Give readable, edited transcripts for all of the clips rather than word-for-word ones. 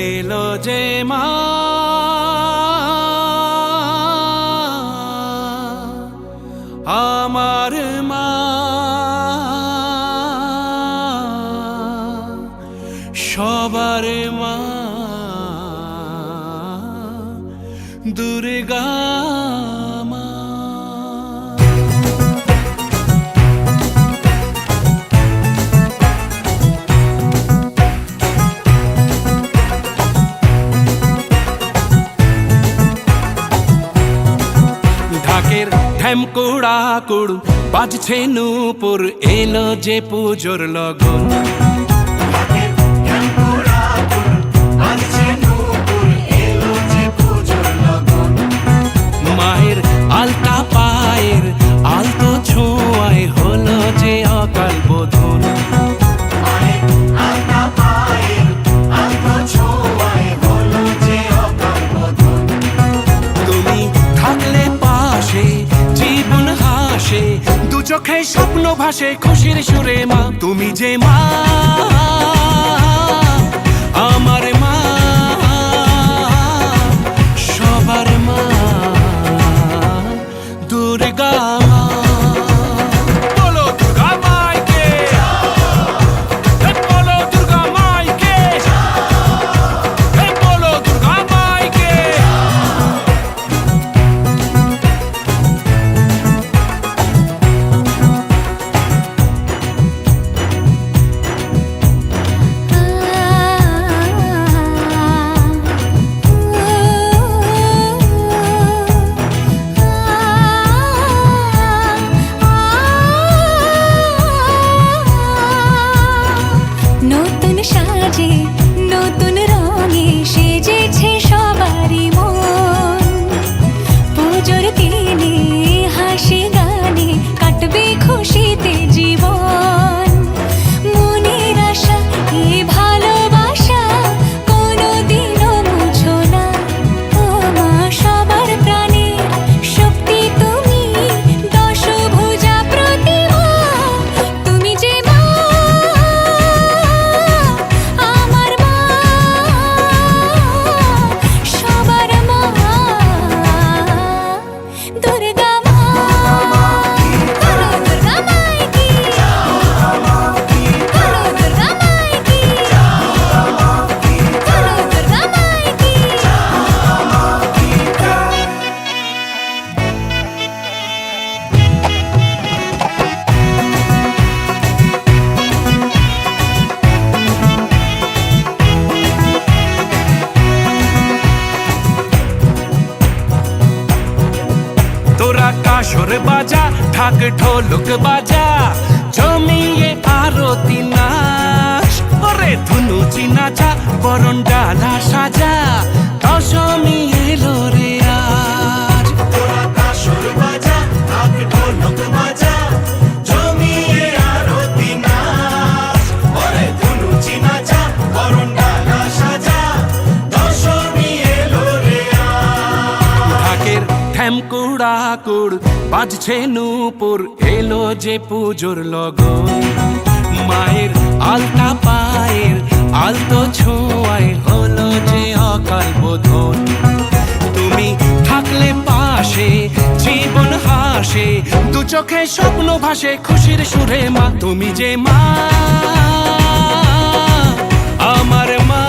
এলো যে মা আমার মা সবার মা দুর্গা মা। ঢাকের ঢ্যামকুড়া কুড় বাজছে নূপুর এলো যে পুজোর লগন। মায়ের আলতা পায়ের আলতো ছোঁয়ায় হলো যে অকাল বোধন। তুমি থাকলে পাশে জীবন হাসে দু চোখে স্বপ্ন ভাসে খুশির সুরে মা তুমি যে মা আমার মা সবার মা দুর্গা মা। বলো দুর্গা মাইকে, বলো দুর্গা মাইকে, বলো দুর্গা মাইকে। নতুন সাজে নতুন রঙে সেজেছে সবারই মন। পুজোর দিনে হাসি গানে কাটবে খুশিতে জীবন। মনের আশা এ ভালোবাসা কোনোদিনও মুছো না। ও মা সবার প্রাণে শক্তি তুমি দশভুজা প্রতিমা তুমি যে মা আমার মা সবার মা দুর্গা মা। বলো দুর্গা মাইকি, বলো দুর্গা মাইকি, বলো দুর্গা মাইকি। তোরা কাসর বাজা ঢাক ঢোলক বাজা জমিয়ে আরতি নাচ ওরে ধুনুচি নাচা বরণ ডালা সাজা দশমী এলো রে আজ। তোরা কাসর বাজা ঢাক ঢোলক বাজা জমিয়ে আরতি নাচ ওরে ধুনুচি নাচা বরণ ডালা সাজা দশমী এলো রে আজ। ঢাকের ঢ্যামকুড়া কুড় বাজছে নূপুর এলো যে পুজোর লগন। মায়ের আলতা পায়ের আলতো ছোঁয়ায় হলো যে অকাল বোধন। তুমি থাকলে পাশে জীবন হাসে দু চোখে স্বপ্ন ভাসে খুশির সুরে মা তুমি যে মা আমার মা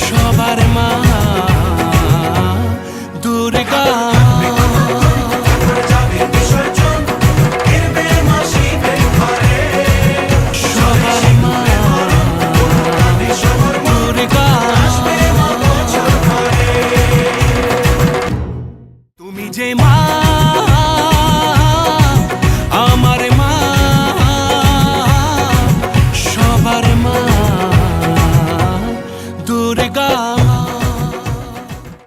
সবার মা দুর্গা সবার মা দুর্গা তুমি যে মা।